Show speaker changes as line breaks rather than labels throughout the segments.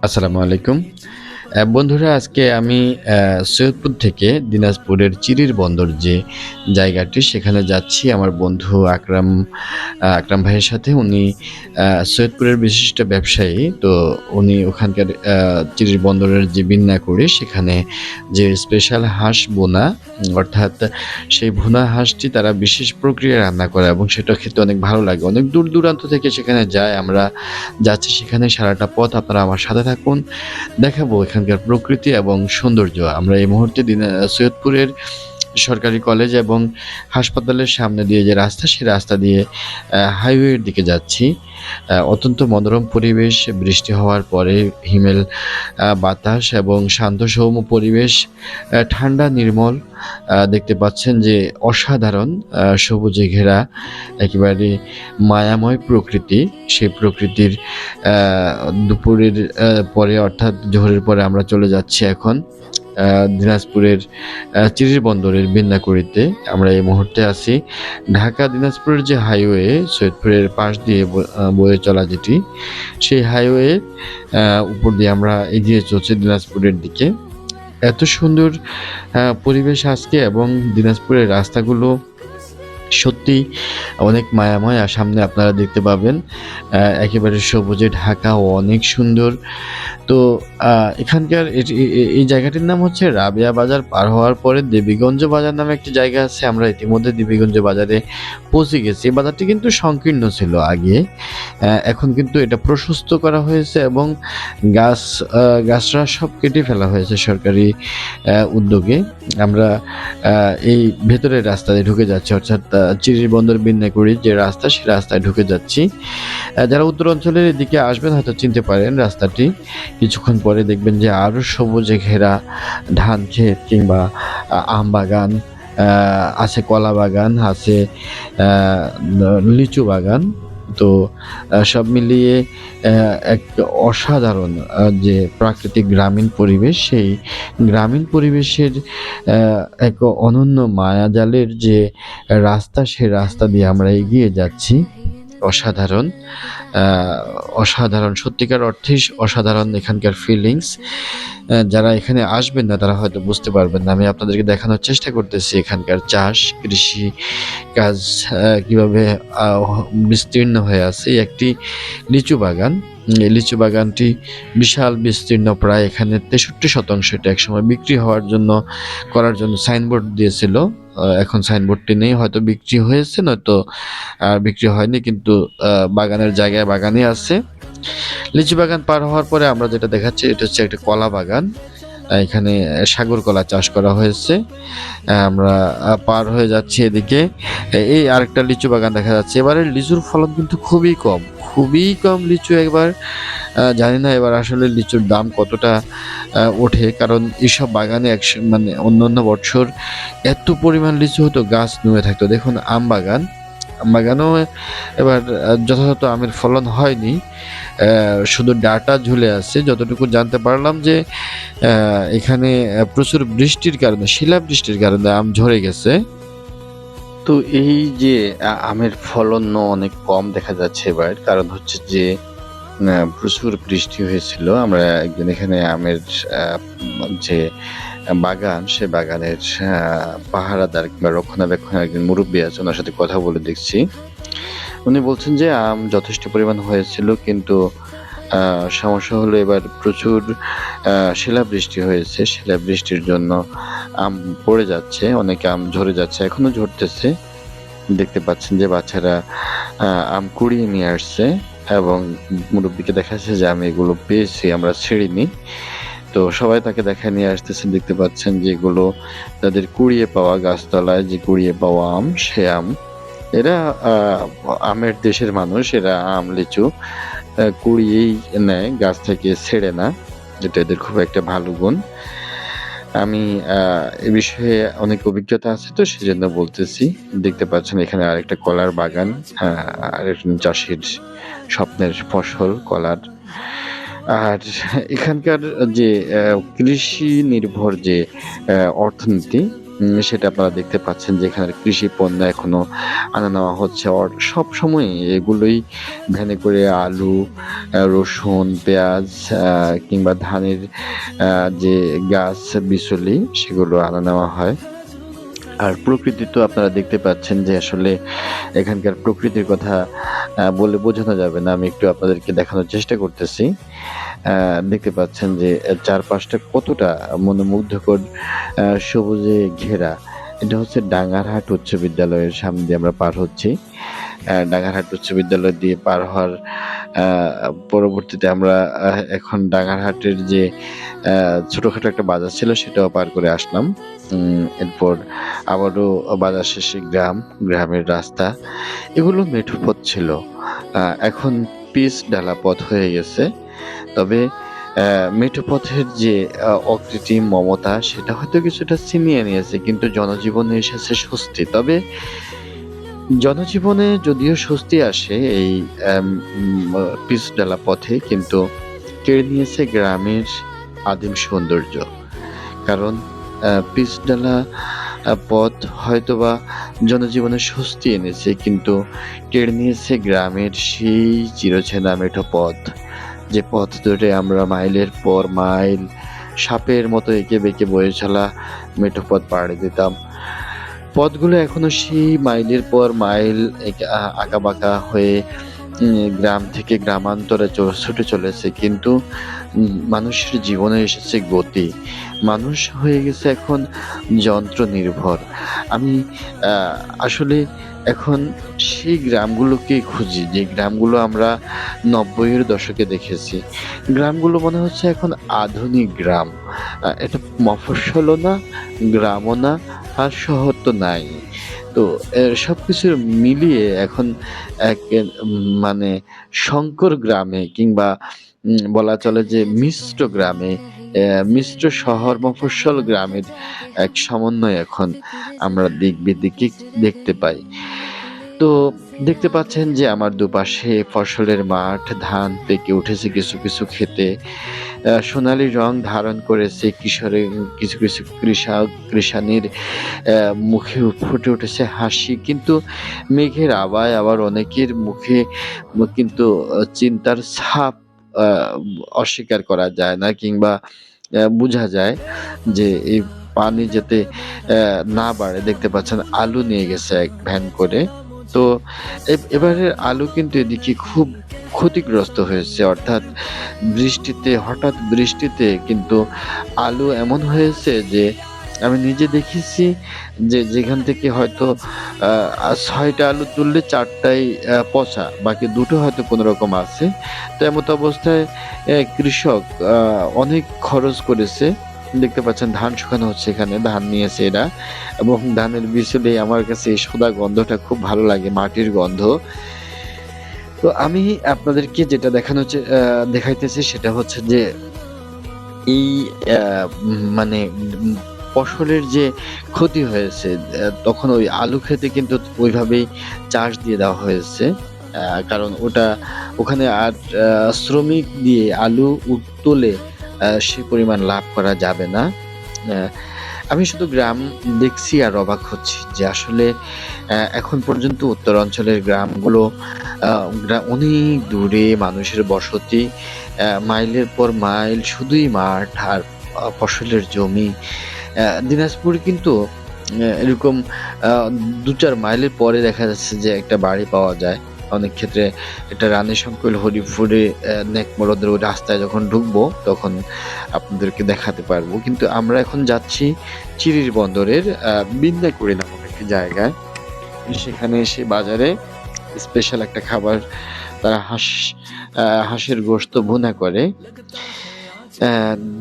আসসালামু আলাইকুম। বন্ধুরা আজকে আমি সৈয়দপুর থেকে দিনাজপুরের চিরির বন্দর যে জায়গাটি সেখানে যাচ্ছি আমার বন্ধু আকরাম ভাইয়ের সাথে। উনি সৈয়দপুরের বিশিষ্ট ব্যবসায়ী। তো উনি ওখানকার চিরির বন্দরের যে বিন্যাকুড়ি সেখানে যে স্পেশাল হাঁস বোনা অর্থাৎ সেই ভুনা হাঁসটি তারা বিশেষ প্রক্রিয়ায় রান্না করে এবং সেটা খেতে অনেক ভালো লাগে। অনেক দূর-দূরান্ত থেকে সেখানে যায়। আমরা যাচ্ছি সেখানে সারাটা পথ আপনারা আমার সাথে থাকুন। দেখাবো এখানকার প্রকৃতি এবং সৌন্দর্য। আমরা এই মুহূর্তে সৈয়দপুরের সরকারি কলেজ এবং হাসপাতালের সামনে দিয়ে যে রাস্তা, সে রাস্তা দিয়ে হাইওয়ের দিকে যাচ্ছি। অত্যন্ত মনোরম পরিবেশ, বৃষ্টি হওয়ার পরে হিমেল বাতাস এবং শান্ত সৌম্য পরিবেশ, ঠান্ডা নির্মল। দেখতে পাচ্ছেন যে অসাধারণ সবুজে ঘেরা একেবারে মায়াময় প্রকৃতি। সেই প্রকৃতির দুপুরের পরে অর্থাৎ জোহরের পরে আমরা চলে যাচ্ছি এখন দিনাজপুরের চিরির বন্দরের বিন্যাকুড়িতে। আমরা এই মুহূর্তে আছি। ঢাকা দিনাজপুরের যে হাইওয়ে সৈয়দপুরের পাশ দিয়ে বয়ে চলা যেটি, সেই হাইওয়ে উপর দিয়ে আমরা এগিয়ে চলছি দিনাজপুরের দিকে। এত সুন্দর পরিবেশ আজকে এবং দিনাজপুরের রাস্তাগুলো সত্যি অনেক মায়াময়। আর সামনে আপনারা দেখতে পাবেন একেবারে সবুজে ঢাকা ও অনেক সুন্দর। তো এখানকার এই জায়গাটির নাম হচ্ছে রাবেয়া বাজার পার হওয়ার পরে দেবীগঞ্জ বাজার নামে একটি জায়গা আছে। আমরা ইতিমধ্যে দেবীগঞ্জ বাজারে পৌঁছে গেছি। এই বাজারটি কিন্তু সংকীর্ণ ছিল আগে। এখন কিন্তু এটা প্রশস্ত করা হয়েছে এবং গাছরা সব কেটে ফেলা হয়েছে সরকারি উদ্যোগে। আমরা এই ভেতরের রাস্তা দিয়ে ঢুকে যাচ্ছি, অর্থাৎ চিরির বন্দর বিন্যাকুড়ির যে রাস্তা, সেই রাস্তায় ঢুকে যাচ্ছি। যারা উত্তর অঞ্চলের এদিকে আসবেন হয়তো চিনতে পারেন রাস্তাটি। কিছুক্ষণ পরে দেখবেন যে আরও সবুজে ঘেরা ধান ক্ষেত কিংবা আম বাগান, আছে কলা বাগান, আছে লিচু বাগান। তো সব মিলিয়ে এক অসাধারণ যে প্রাকৃতিক গ্রামীণ পরিবেশ, সেই গ্রামীণ পরিবেশের এক অনন্য মায়াজালের যে রাস্তা, সেই রাস্তা দিয়ে আমরা এগিয়ে যাচ্ছি। অসাধারণ, অসাধারণ, সত্যিকার অর্থেই অসাধারণ এখানকার ফিলিংস। যারা এখানে আসবেন না তারা হয়তো বুঝতে পারবেন না। আমি আপনাদেরকে দেখানোর চেষ্টা করতেছি এখানকার চাষ, কৃষি কাজ কিভাবে বিস্তীর্ণ হয়ে আছে। একটি লিচু বাগান, এই লিচু বাগানটি বিশাল বিস্তীর্ণ, প্রায় এখানে 63%। এটা একসময় বিক্রি হওয়ার জন্য করার জন্য সাইনবোর্ড দিয়েছিল। এখন সাইনবোর্ডটি নেই, হয়তো বিক্রি হয়েছে, নয়তো বিক্রি হয়নি, কিন্তু বাগানের জায়গায় বাগানই আছে। লিচু বাগান পার হওয়ার পরে আমরা যেটা দেখাচ্ছি এটা হচ্ছে একটা কলা বাগান। এখানে সাগর কলা চাষ করা হয়েছে। আমরা পার হয়ে যাচ্ছি এদিকে। এই আরেকটা লিচু বাগান দেখা যাচ্ছে। এবারে লিচুর ফলন কিন্তু খুবই কম, খুবই কম লিচু এবার। জানি না এবার আসলে লিচুর দাম কতটা ওঠে, কারণ এইসব বাগানে মানে অন্যান্য বছর এত পরিমাণ লিচু হতো, গাছ নুয়ে থাকতো। দেখুন আম বাগান, আম বাগানও এবার যথাযথ আমের ফলন হয়নি। শুধু ডাটা ঝুলে আছে। যতটুকু জানতে পারলাম যে এখানে প্রচুর বৃষ্টির কারণে, শিলাবৃষ্টির কারণে আম ঝরে গেছে। তো এই যে আমের ফলনও অনেক কম দেখা যাচ্ছে এবার, কারণ হচ্ছে যে প্রচুর বৃষ্টি হয়েছিল। আমরা একদিন এখানে আমের যে বাগান, সে বাগানের পাহারাদার কিংবা রক্ষণাবেক্ষণের একজন মুরব্বী আছে, ওনার সাথে কথা বলে দেখছি। উনি বলছেন যে আম যথেষ্ট পরিমাণ হয়েছিল, কিন্তু সমস্যা হলো এবার প্রচুর শিলাবৃষ্টি হয়েছে। শিলাবৃষ্টির জন্য আম পড়ে যাচ্ছে, অনেক আম ঝরে যাচ্ছে, এখনো ঝরতেছে। দেখতে পাচ্ছেন যে বাচ্চারা আম কুড়িয়ে নিয়ে আসছে এবং মুরব্বিকে দেখাচ্ছে যে আমি এগুলো পেয়েছি, আমরা ছিঁড়িনি। তো সবাই তাকে দেখায় নিয়ে আসতেছে। দেখতে পাচ্ছেন যে এগুলো তাদের কুড়িয়ে পাওয়া, গাছতলায় যে কুড়িয়ে পাওয়া আম, সে আম। এরা আমের দেশের মানুষ, এরা আম লিচু কুড়িয়েই নেয়, গাছ থেকে ছেড়ে না। এটা এদের খুব একটা ভালো গুণ। আমি এ বিষয়ে অনেক অভিজ্ঞতা আছে, তো সেজন্য বলতেছি। দেখতে পাচ্ছেন এখানে আরেকটা কলার বাগান, আরেকজন চাষির স্বপ্নের ফসল কলার। আর এখানকার যে কৃষি নির্ভর যে অর্থনীতি, সেটা আপনারা দেখতে পাচ্ছেন যে এখানের কৃষি পণ্য এখনো আনা নেওয়া হচ্ছে। সবসময় এগুলোই ভ্যানে করে আলু, রসুন, পেঁয়াজ কিংবা ধানের যে গাছ বিচুলি সেগুলো আনা নেওয়া হয়। আর প্রকৃতি তো আপনারা দেখতে পাচ্ছেন যে আসলে এখানকার প্রকৃতির কথা বলে বোঝানো যাবে না। আমি একটু আপনাদেরকে দেখানোর চেষ্টা করতেছি। দেখতে পাচ্ছেন যে চারপাশটা কতটা মনোমুগ্ধকর সবুজে ঘেরা। এটা হচ্ছে ডাঙ্গারহাট উচ্চ বিদ্যালয়ের সামনে দিয়ে আমরা পার হচ্ছি। ডাঙ্গারহাট উচ্চ বিদ্যালয় দিয়ে পার হওয়ার আ পরবর্তীতে আমরা এখন ডাঙ্গারহাটের যে ছোটখাটো একটা বাজার ছিল সেটাও পার করে আসলাম। এরপর আবারও বাজার শেষে গ্রামের রাস্তা। এগুলো মেঠো পথ ছিল। এখন পিচ ঢালা পথ হয়ে গেছে। তবে মেঠো পথের যে অকৃত্রিম মমতা সেটা হয়তো কিছুটা ছিনিয়ে নিয়েছে, কিন্তু জনজীবনে এসেছে স্বস্তি। তবে জনজীবনে যদিও স্বস্তি আসে এই পিচ ঢালা পথে, কিন্তু কেড়ে নিয়েছে গ্রামের আদিম সৌন্দর্য। কারণ পিচ ঢালা পথ হয়তোবা জনজীবনে স্বস্তি এনেছে, কিন্তু কেড়ে নিয়েছে গ্রামের সেই চিরচেনা মেঠো পথ। যে পথ ধরে আমরা মাইলের পর মাইল সাপের মতো এঁকে বেঁকে বয়ে চলা মেঠো পথ পাড়ি দিতাম। পথগুলো এখনো সেই মাইলের পর মাইল আঁকাবাঁকা হয়ে গ্রাম থেকে গ্রামান্তরে ছুটে চলেছে, কিন্তু মানুষের জীবনে এসেছে গতি। মানুষ হয়ে গেছে এখন যন্ত্র নির্ভর। আমি আসলে এখন সেই গ্রামগুলোকেই খুঁজি, যে গ্রামগুলো আমরা ৯০-এর দশকে দেখেছি। গ্রামগুলো মনে হচ্ছে এখন আধুনিক গ্রাম। এটা মফস্বলও না, গ্রামও না, আর শহর তো নাই। তো সবকিছু মিলিয়ে এখন এক মানে শঙ্কর গ্রামে কিংবা বলা চলে যে মিশ্র গ্রামে, মিশ্র শহর মফস্বল গ্রামের এক সমন্বয় এখন আমরা দিক বিদিকে দেখতে পাই। তো দেখতে পাচ্ছেন যে আমার দুপাশে ফসলের মাঠ, ধান পেকে উঠেছে কিছু ক্ষেতে। সোনালি রং ধারণ করেছে কিছু কৃষানির মুখে ফুটে উঠেছে হাসি। কিন্তু মেঘের আভায় আবার অনেকের মুখে কিন্তু চিন্তার ছাপ আ অস্বীকার করা যায় না, কিংবা বুঝা যায় যে এই পানি যাতে না বাড়ে। দেখতে পাচ্ছেন আলু নিয়ে গেছে এক ভ্যান করে। তো এবারের আলু কিন্তু এদিকে খুব ক্ষতিগ্রস্ত হয়েছে। অর্থাৎ হঠাৎ বৃষ্টিতে কিন্তু আলু এমন হয়েছে যে আমি নিজে দেখেছি যে যেখান থেকে হয়তো ৬ টা আলু তুললে ৪ টাই পচা, বাকি ২ টো হয়তো কোনরকম আছে। তো এমত অবস্থায় কৃষক আ অনেক খরচ করেছে। দেখতে পাচ্ছেন ধান শুকানো হচ্ছে এখানে, ধান নিয়েছে এরা, এবং ধানের বিচুলি আমার কাছে এই সোঁদা গন্ধটা খুব ভালো লাগে, মাটির গন্ধ। তো আমি আপনাদেরকে যেটা দেখাইতেছি সেটা হচ্ছে যে এই আ মানে ফসলের যে ক্ষতি হয়েছে, তখন ওই আলু ক্ষেতে কিন্তু ওইভাবেই চাষ দিয়ে দেওয়া হয়েছে। কারণ ওখানে আর শ্রমিক দিয়ে আলু তুলে সে পরিমাণ লাভ করা যাবে না। অ্যা আমি শুধু গ্রাম দেখছি আর অবাক হচ্ছি যে আসলে এখন পর্যন্ত উত্তর অঞ্চলের গ্রামগুলো আ অনেক দূরে, মানুষের বসতি, মাইলের পর মাইল শুধুই মাঠ আর ফসলের জমি। দিনাজপুরে কিন্তু এরকম আ ২-৪ মাইলের পরে দেখা যাচ্ছে যে একটা বাড়ি পাওয়া যায়। অনেক ক্ষেত্রে এটা রানীশঙ্কৈল, হরিপুরে নেকমরদের ওই রাস্তায় যখন ঢুকবো তখন আপনাদেরকে দেখাতে পারবো। কিন্তু আমরা এখন যাচ্ছি চিরির বন্দরের বিন্দাকুড়ি নামক একটি জায়গায়। সেখানে এসে বাজারে স্পেশাল একটা খাবার, তারা হাঁসের গোশত ভুনা করে। অ্যা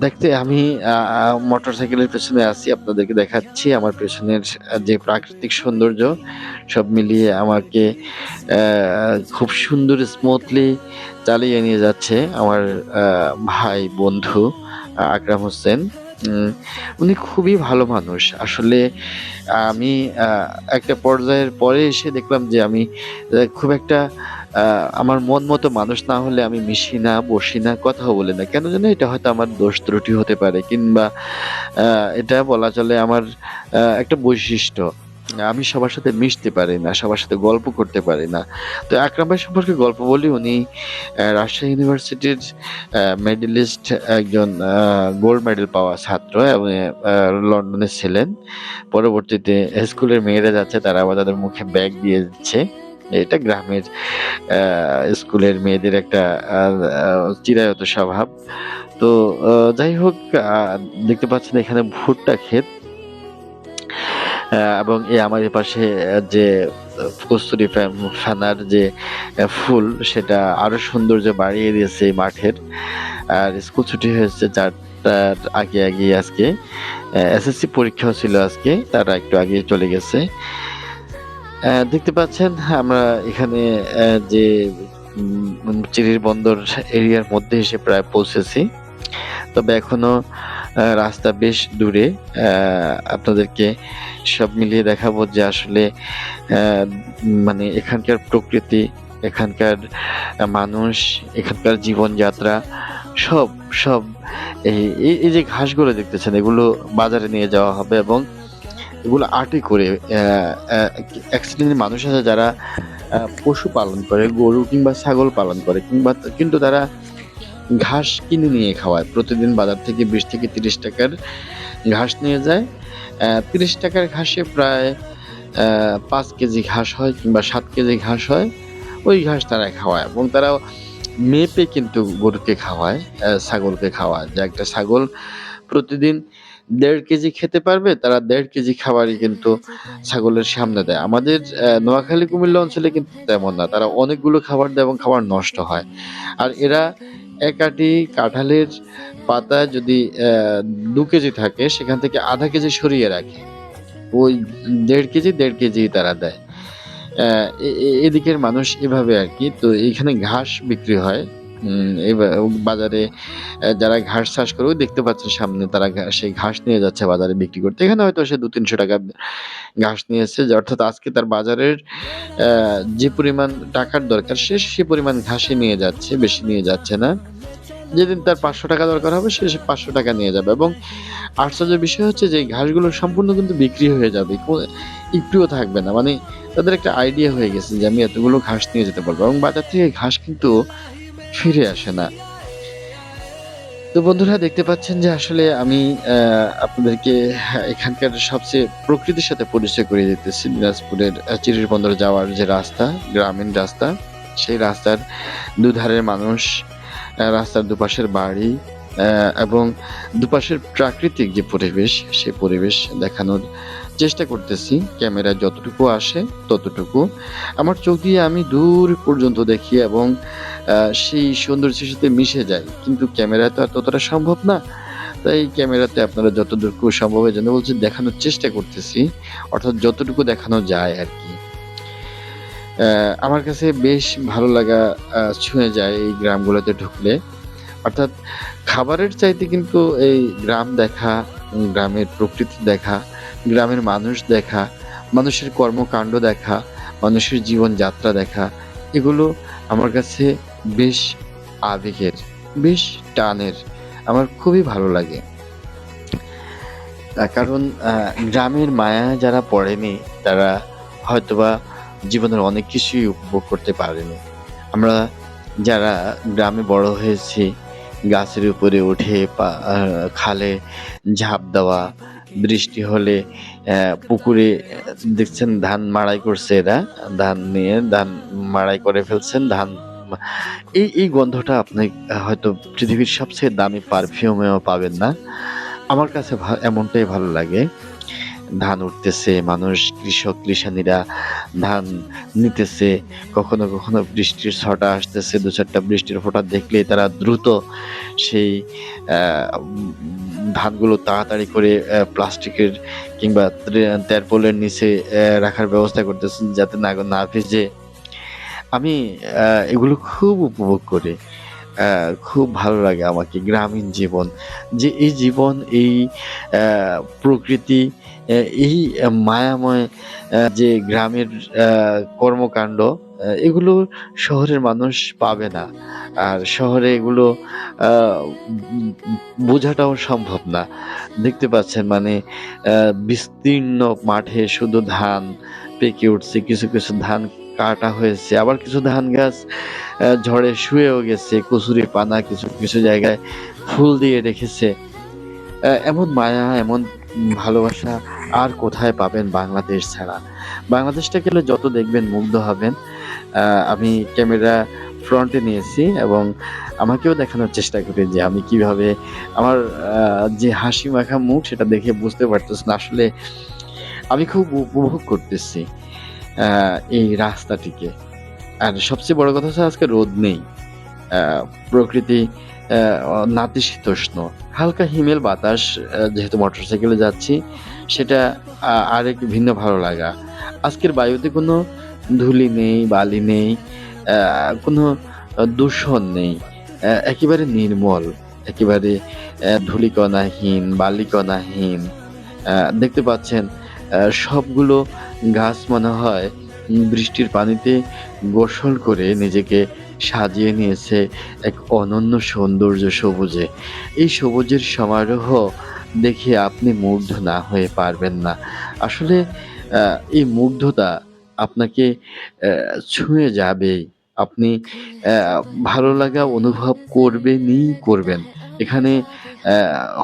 দেখতে আমি আ আ মোটরসাইকেলের পেছনে আছি। আপনাদেরকে দেখাচ্ছি আমার পেছনের যে প্রাকৃতিক সৌন্দর্য, সব মিলিয়ে আমাকে খুব সুন্দর স্মুথলি চালিয়ে নিয়ে যাচ্ছে আমার আ ভাই, বন্ধু আকরাম হোসেন। উম উনি খুবই ভালো মানুষ। আসলে আমি আ একটা পর্যায়ের পরে এসে দেখলাম যে আমি খুব একটা আমার মন মতো মানুষ না হলে আমি মিশি না, বসি না, কথাও বলি না। কেন জানি এটা হয়তো আমার দোষ ত্রুটি হতে পারে, কিংবা এটা বলা চলে আমার একটা বৈশিষ্ট্য। আমি সবার সাথে মিশতে পারি না, সবার সাথে গল্প করতে পারি না। তো আকরাম ভাই সম্পর্কে গল্প বলি, উনি রাজশাহী ইউনিভার্সিটির মেডেলিস্ট, একজন গোল্ড মেডেল পাওয়া ছাত্র, এবং লন্ডনে ছিলেন। পরবর্তীতে স্কুলের মেয়েরা যাচ্ছে, তারা আবার তাদের মুখে ব্যাগ দিয়ে দিচ্ছে। এটা গ্রামের স্কুলের মেয়েদের একটা চিরায়ত স্বভাব। তো যাই হোক, দেখতে পাচ্ছেন এখানে ভুট্টা ক্ষেত, এবং আমার এপাশে যে কস্তুরী ফেনার যে ফুল, সেটা আরো সৌন্দর্য বাড়িয়ে দিয়েছে এই মাঠের। আর স্কুল ছুটি হয়েছে 4টার আগে আগে আজকে। এসএসসি পরীক্ষাও ছিল আজকে, তারা একটু আগে চলে গেছে। দেখতে পাচ্ছেন আমরা এখানে যে চিরির বন্দর এরিয়ার মধ্যে এসে প্রায় পৌঁছেছি। তবে এখনো রাস্তা বেশ দূরে। আপনাদেরকে সব মিলিয়ে দেখাবো যে আসলে মানে এখানকার প্রকৃতি, এখানকার মানুষ, এখানকার জীবনযাত্রা, সব সব এই যে ঘাসগুলো দেখতেছেন, এগুলো বাজারে নিয়ে যাওয়া হবে, এবং এগুলো আটে করে এক শ্রেণীর মানুষ আছে যারা পশু পালন করে, গরু কিংবা ছাগল পালন করে, কিন্তু তারা ঘাস কিনে নিয়ে খাওয়ায়। প্রতিদিন বাজার থেকে 20 থেকে 30 টাকার ঘাস নিয়ে যায়। 30 টাকার ঘাসে প্রায় 5 কেজি ঘাস হয়, কিংবা 7 কেজি ঘাস হয়। ওই ঘাস তারা খাওয়ায়, এবং তারা মেপে কিন্তু গরুকে খাওয়ায়, ছাগলকে খাওয়ায়। যে একটা ছাগল প্রতিদিন 1.5 কেজি খেতে পারবে, তারা 1.5 কেজি খাবারই কিন্তু ছাগলের সামনে দেয়। আমাদের নোয়াখালী কুমিল্লা অঞ্চলে কিন্তু তেমন না, তারা অনেকগুলো খাবার দেয় এবং খাবার নষ্ট হয়। আর এরা এক আঁটি কাঁঠালের পাতায় যদি 2 কেজি থাকে, সেখান থেকে আধা কেজি সরিয়ে রাখে। ওই 1.5 কেজি 1.5 কেজি তারা দেয়। এদিকের মানুষ এভাবে আরকি। তো এইখানে ঘাস বিক্রি হয়। বাজারে যারা ঘাস চাষ করে, ওই দেখতে পাচ্ছেন সামনে, তারা সেই ঘাস নিয়ে যাচ্ছে বাজারে বিক্রি করতে। এখানে হয়তো সে 200-300 টাকা ঘাস নিয়েছে, যে অর্থাৎ আজকে তার বাজারের অ্যা যে পরিমাণ টাকার দরকার, সে পরিমাণ ঘাসই নিয়ে যাচ্ছে, বেশি নিয়ে যাচ্ছে না। যেদিন তার 500 টাকা দরকার হবে, সে 500 টাকা নিয়ে যাবে, এবং আশ্চর্যের বিষয় হচ্ছে যে এই ঘাসগুলো সম্পূর্ণ কিন্তু বিক্রি হয়ে যাবে। একটুও থাকবে না। মানে তাদের একটা আইডিয়া হয়ে গেছে যে আমি এতগুলো ঘাস নিয়ে যেতে পারবো, এবং বাজার থেকে ঘাস কিন্তু ফিরে আসে না। তো বন্ধুরা, দেখতে পাচ্ছেন যে আসলে আমি আপনাদেরকে এখানকার সবচেয়ে প্রকৃতির সাথে পরিচয় করিয়ে দিতেছি। দিনাজপুরের চিরির বন্দর যাওয়ার যে রাস্তা, গ্রামীণ রাস্তা, সেই রাস্তার দুধারের মানুষ, রাস্তার দুপাশের বাড়ি, এবং দুপাশের প্রাকৃতিক যে পরিবেশ, সেই পরিবেশ দেখানোর চেষ্টা করতেছি। ক্যামেরায় যতটুকু আসে ততটুকু। আমার চোখ দিয়ে আমি দূর পর্যন্ত দেখি, এবং সেই সৌন্দর্যের সাথে মিশে যাই। কিন্তু ক্যামেরায় তো আর ততটা সম্ভব না। তাই ক্যামেরাতে আপনারা যতটুকু সম্ভব, এজন্য বলছি দেখানোর চেষ্টা করতেছি। অর্থাৎ যতটুকু দেখানো যায় আরকি। আমার কাছে বেশ ভালো লাগা ছুঁয়ে যায় এই গ্রামগুলোতে ঢুকলে। অর্থাৎ খাবারের চাইতে কিন্তু এই গ্রাম দেখা, গ্রামের প্রকৃতি দেখা, গ্রামের মানুষ দেখা, মানুষের কর্মকাণ্ড দেখা, মানুষের জীবনযাত্রা দেখা, এগুলো আমার কাছে বেশ আবেগের, বেশ টানের। আমার খুবই ভালো লাগে। কারণ গ্রামের মায়া যারা পড়েনি, তারা হয়তোবা জীবনের অনেক কিছুই উপভোগ করতে পারেনি। আমরা যারা গ্রামে বড় হয়েছি, গাছের উপরে উঠে খালে ঝাঁপ দেওয়া, বৃষ্টি হলে পুকুরে দেখছেন ধান মাড়াই করছে এরা, ধান মাড়াই করে ফেলছেন। মা এই গন্ধটা আপনি হয়তো পৃথিবীর সবচেয়ে দামি পারফিউমেও পাবেন না। আমার কাছে এমনটাই ভালো লাগে। ধান উঠতেছে, মানুষ, কৃষক, কৃষানীরা ধান নিতেছে। কখনো, কখনো বৃষ্টির ছটা আসতেছে, ২-৪ টা বৃষ্টির ফোঁটা দেখলেই তারা দ্রুত সেই অ্যা উম ধানগুলো তাড়াতাড়ি করে প্লাস্টিকের কিংবা তেরপলের নিচে রাখার ব্যবস্থা করতেছেন, যাতে না ভিজে। আমি এগুলো খুব উপভোগ করি। খুব ভালো লাগে আমাকে গ্রামীণ জীবন। যে এই জীবন, এই অ্যা প্রকৃতি, এই মায়াময় যে গ্রামের অ্যা কর্মকাণ্ড, এগুলো শহরের মানুষ পাবে না। আর শহরে এগুলো আ উম বোঝাটাও সম্ভব না। দেখতে পাচ্ছেন মানে বিস্তীর্ণ মাঠে শুধু ধান পেকে উঠছে। কিছু, কিছু ধান কাটা হয়েছে। আবার কিছু ধান গাছ ঝড়ে শুয়েও গেছে। কচুরিপানা কিছু, কিছু জায়গায় ফুল দিয়ে রেখেছে। এমন মায়া, এমন ভালোবাসা আর কোথায় পাবেন বাংলাদেশ ছাড়া? বাংলাদেশটা গেলে যত দেখবেন মুগ্ধ হবেন। আ আমি ক্যামেরা ফ্রন্টে নিয়েছি এবং আমাকেও দেখানোর চেষ্টা করি যে আমি কিভাবে আমার আ যে হাসিমাখা মুখ সেটা দেখে বুঝতে পারতেছেন আসলে আমি খুব উপভোগ করতেছি আ এই রাস্তাটিকে। আর সবচেয়ে বড় কথা হচ্ছে আজকে রোদ নেই। আ প্রকৃতি নাতিশীতোষ্ণ। হালকা হিমেল বাতাস, যেহেতু মোটরসাইকেলে যাচ্ছি সেটা আরেক ভিন্ন ভালো লাগা। আজকের বায়ুতে কোনো ধুলি নেই, বালি নেই, কোনো দূষণ নেই। একেবারে নির্মল, একেবারে ধূলিকণাহীন, বালিকণাহীন। দেখতে পাচ্ছেন সবগুলো গাছ মনে হয় বৃষ্টির পানিতে গোসল করে নিজেকে সাজিয়ে নিয়েছে এক অনন্য সৌন্দর্য সবুজে। এই সবুজের সমারোহ দেখে আপনি মুগ্ধ না হয়ে পারবেন না। আসলে আ এই মুগ্ধতা আপনাকে ছুঁয়ে যাবেই। আপনি অ্যা ভালো লাগা অনুভব করবেনই করবেন। এখানে অ্যা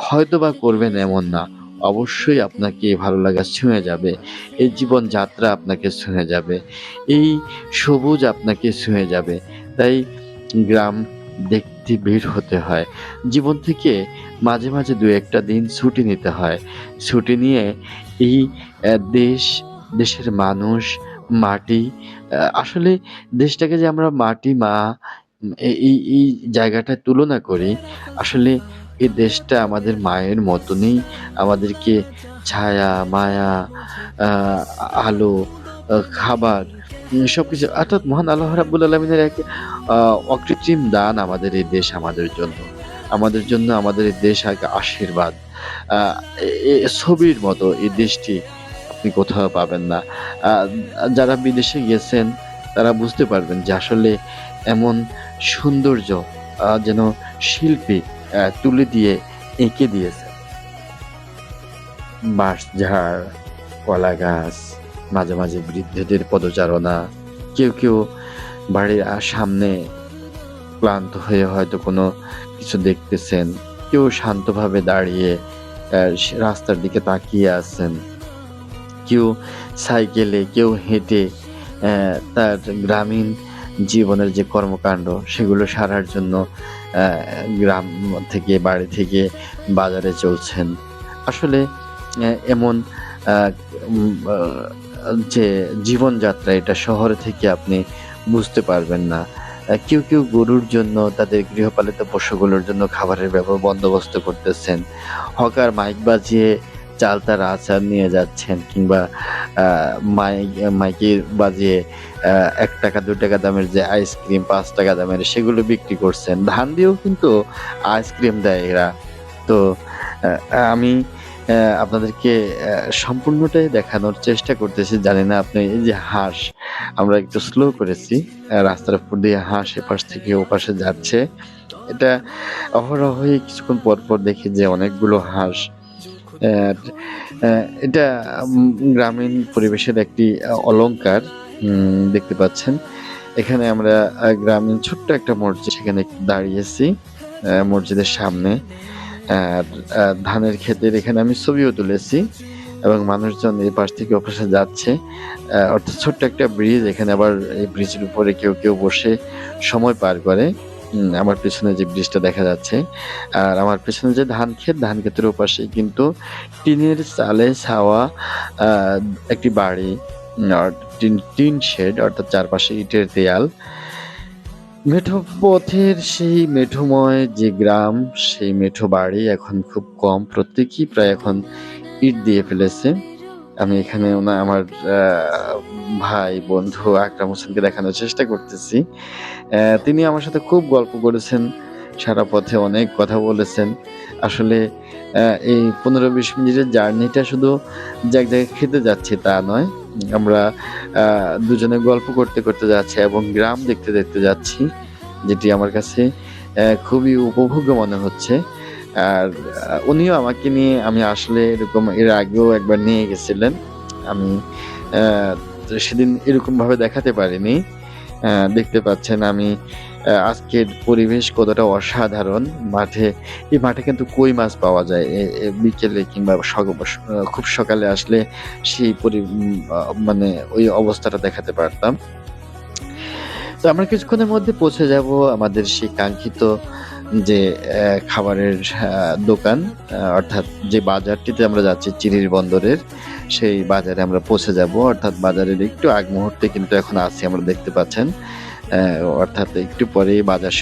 হয়তোবা করবেন এমন না। অবশ্যই আপনাকে ভালো লাগা ছুঁয়ে যাবে। এই জীবনযাত্রা আপনাকে ছুঁয়ে যাবে। এই সবুজ আপনাকে ছুঁয়ে যাবে। তাই গ্রাম দেখতে বের হতে হয়। জীবন থেকে মাঝে, মাঝে ২-১ টা দিন ছুটি নিতে হয়। ছুটি নিয়ে এই দেশ, দেশের মানুষ, মাটি, আসলে দেশটাকে যে আমরা মাটি, মা, এই জায়গাটায় তুলনা করি, আসলে এই দেশটা আমাদের মায়ের মতনই আমাদেরকে ছায়া, মায়া, আ আলো, খাবার, সবকিছু অর্থাৎ মহান আল্লাহ রাব্বুল আলামিনের এক আ অকৃত্রিম দান আমাদের এই দেশ আমাদের জন্য। আমাদের জন্য আমাদের এই দেশ এক আশীর্বাদ। আ ছবির মতো এই দেশটি আপনি কোথাও পাবেন না। আ যারা বিদেশে গেছেন তারা বুঝতে পারবেন যে আসলে এমন সৌন্দর্য যেন শিল্পী তুলি দিয়ে এঁকে দিয়েছে। বাঁশঝাড়, কলাগাছ, মাঝে, মাঝে বৃদ্ধদের পদচারণা। কেউ বাড়ির সামনে ক্লান্ত হয়ে হয়তো কোনো কিছু দেখতেছেন। কেউ শান্তভাবে দাঁড়িয়ে রাস্তার দিকে তাকিয়ে আছেন। কেউ সাইকেলে, কেউ হেঁটে তার গ্রামীণ জীবনের যে কর্মকাণ্ড সেগুলো সারার জন্য অ্যা গ্রাম থেকে, বাড়ি থেকে বাজারে চলছেন। আসলে এমন আ উম আ যে জীবনযাত্রা এটা শহর থেকে আপনি বুঝতে পারবেন না। কেউ গরুর জন্য তাদের গৃহপালিত পশুগুলোর জন্য খাবারের বন্দোবস্ত করতেছেন। হকার মাইক বাজিয়ে চাল-তার আচার নিয়ে যাচ্ছেন কিংবা আ মাইকে বাজিয়ে ৳১ ৳২ দামের যে আইসক্রিম, ৳৫ দামের সেগুলো বিক্রি করছেন। ধান দিয়েও কিন্তু আইসক্রিম দেয় এরা। তো আমি আপনাদেরকে সম্পূর্ণটাই দেখানোর চেষ্টা করতেছি। জানি না আপনি এই যে হাঁস, আমরা একটু স্লো করেছি। রাস্তার উপর দিয়ে হাঁস এপাশ থেকে ওপাশে যাচ্ছে। এটা অহরহই কিছুক্ষণ পর দেখি যে অনেকগুলো হাঁস। অ্যা অ্যা এটা গ্রামীণ পরিবেশের একটি অলংকার। দেখতে পাচ্ছেন। এখানে আমরা গ্রামীণ ছোট্ট একটা মসজিদ সেখানে একটু দাঁড়িয়েছি। মসজিদের সামনে। আর ধানের ক্ষেতের এখানে আমি ছবিও তুলেছি এবং মানুষজন এপাশ থেকে ওপাশে যাচ্ছে। অর্থাৎ ছোট্ট একটা ব্রিজ, এখানে আবার এই ব্রিজের উপরে কেউ বসে সময় পার করে। আমার পেছনে যে ব্রিজটা দেখা যাচ্ছে। আর আমার পেছনে যে ধান ক্ষেতের ওপাশেই কিন্তু টিনের চালে ছাওয়া আ একটি বাড়ি, আর টিন শেড অর্থাৎ চারপাশে ইটের দেয়াল। মেঠো পথের সেই মেঠোময় যে গ্রাম, সেই মেঠো বাড়ি এখন খুব কম। প্রত্যেকেই প্রায় এখন ইট দিয়ে ফেলেছে। আমি এখানে আমার আ ভাই, বন্ধু আকরাম হোসেনকে দেখানোর চেষ্টা করতেছি। তিনি আমার সাথে খুব গল্প করেছেন। সারা পথে অনেক কথা বলেছেন। আসলে এই ১৫-২০ মিনিটের জার্নিটা শুধু যে এক জায়গায় খেতে যাচ্ছি তা নয়। আমরা আ দুজনে গল্প করতে, করতে যাচ্ছি এবং গ্রাম দেখতে, দেখতে যাচ্ছি। যেটি আমার কাছে খুবই উপভোগ্য মনে হচ্ছে। আর উনিও আমাকে নিয়ে আমি আসলে এরকম এর আগেও একবার নিয়ে গেছিলেন। আমি অ্যা তো সেদিন এরকমভাবে দেখাতে পারিনি। দেখতে পাচ্ছেন আমি আজকের পরিবেশ কতটা অসাধারণ। এই মাঠে কিন্তু কই মাছ পাওয়া যায়। এ এ বিকেলে কিংবা খুব সকালে আসলে সেই পরি উম আ মানে ওই অবস্থাটা দেখাতে পারতাম। তো আমরা কিছুক্ষণের মধ্যে পৌঁছে যাব আমাদের সেই কাঙ্ক্ষিত যে খাবারের দোকান অর্থাৎ যে বাজারটিতে আমরা যাচ্ছি চিরির বন্দরের, সেই বাজারে আমরা পৌঁছে যাব। অর্থাৎ বাজারের একটু আগ মুহূর্তে কিন্তু এখন আছি আমরা দেখতে পাচ্ছেন। অ্যা অর্থাৎ একটু পরেই বাজার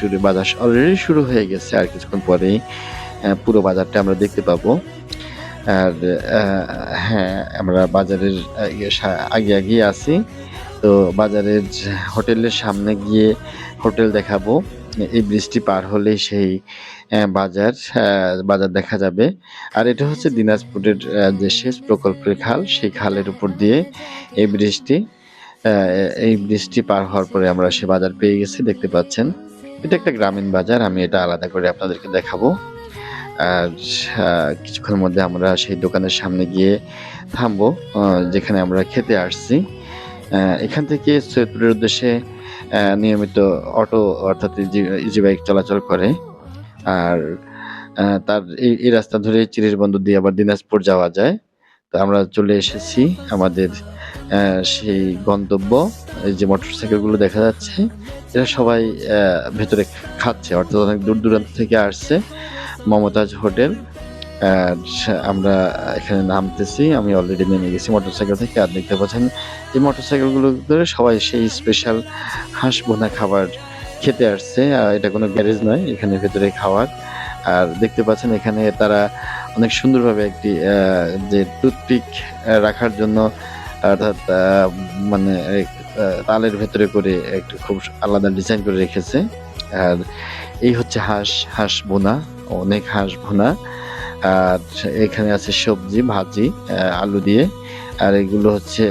অলরেডি শুরু হয়ে গেছে। আর কিছুক্ষণ পরেই পুরো বাজারটা আমরা দেখতে পাবো। আর অ্যা হ্যাঁ, আমরা বাজারের আগেই আছি। তো বাজারের হোটেলের সামনে গিয়ে হোটেল দেখাবো। এই ব্রিজটি পার হলেই সেই বাজার দেখা যাবে। আর এটা হচ্ছে দিনাজপুরের যে সেচ প্রকল্পের খাল, সেই খালের উপর দিয়ে এই ব্রিজটি। এই ব্রিজটি পার হওয়ার পরে আমরা সে বাজার পেয়ে গেছি দেখতে পাচ্ছেন। এটা একটা গ্রামীণ বাজার। আমি এটা আলাদা করে আপনাদেরকে দেখাবো। আর কিছুক্ষণের মধ্যে আমরা সেই দোকানের সামনে গিয়ে থামবো, আ যেখানে আমরা খেতে আসছি। এখান থেকে সৈয়দপুরের উদ্দেশ্যে নিয়মিত অটো অর্থাৎ ইজি বাইক চলাচল করে। আর তার এই রাস্তা ধরে চিরির বন্দর দিয়ে আবার দিনাজপুর যাওয়া যায়। তো আমরা চলে এসেছি আমাদের সেই গন্তব্য। এই যে মোটরসাইকেলগুলো দেখা যাচ্ছে, এরা সবাই ভেতরে খাচ্ছে। অর্থাৎ অনেক দূর-দূরান্ত থেকে আসছে। মমতাজ হোটেল। আর আমরা এখানে নামতেছি। আমি অলরেডি নেমে গেছি মোটরসাইকেল থেকে। আর দেখতে পাচ্ছেন এই মোটরসাইকেলগুলো ধরে সবাই সেই স্পেশাল হাঁস ভুনা খাবার খেতে আসছে। এটা কোনো গ্যারেজ নয়। এখানে ভেতরে খাওয়ার। আর দেখতে পাচ্ছেন এখানে তারা অনেক সুন্দরভাবে একটি যে টুথপিক রাখার জন্য অর্থাৎ মানে তালের ভেতরে করে একটু খুব আলাদা ডিজাইন করে রেখেছে। আর এই হচ্ছে হাঁস ভুনা, অনেক হাঁস ভুনা। আর এখানে আছে সবজি, ভাজি আলু দিয়ে। আর এগুলো হচ্ছে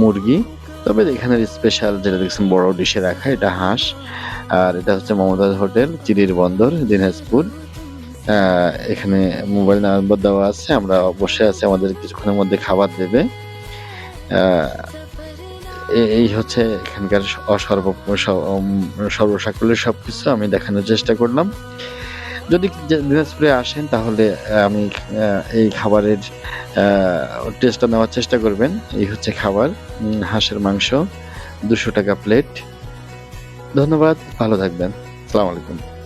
মুরগি। তবে এখানের স্পেশাল যেটা দেখছেন বড় ডিশে রাখা এটা হাঁস। আর এটা হচ্ছে মমতাজ হোটেল, চিরির বন্দর, দিনাজপুর। আ এখানে মোবাইল নাম্বার দেওয়া আছে। আমরা বসে আছি আমাদের কিছুক্ষণের মধ্যে খাবার দেবে। আ এই হচ্ছে এখানকার সর্বসাকুল্যে সবকিছু আমি দেখানোর চেষ্টা করলাম। যদি দিনাজপুরে আসেন তাহলে আমি এই খাবারের আ টেস্টটা নেওয়ার চেষ্টা করবেন। এই হচ্ছে খাবার। হাঁসের মাংস ৳২০০ প্লেট। ধন্যবাদ, ভালো থাকবেন। আসসালামু আলাইকুম।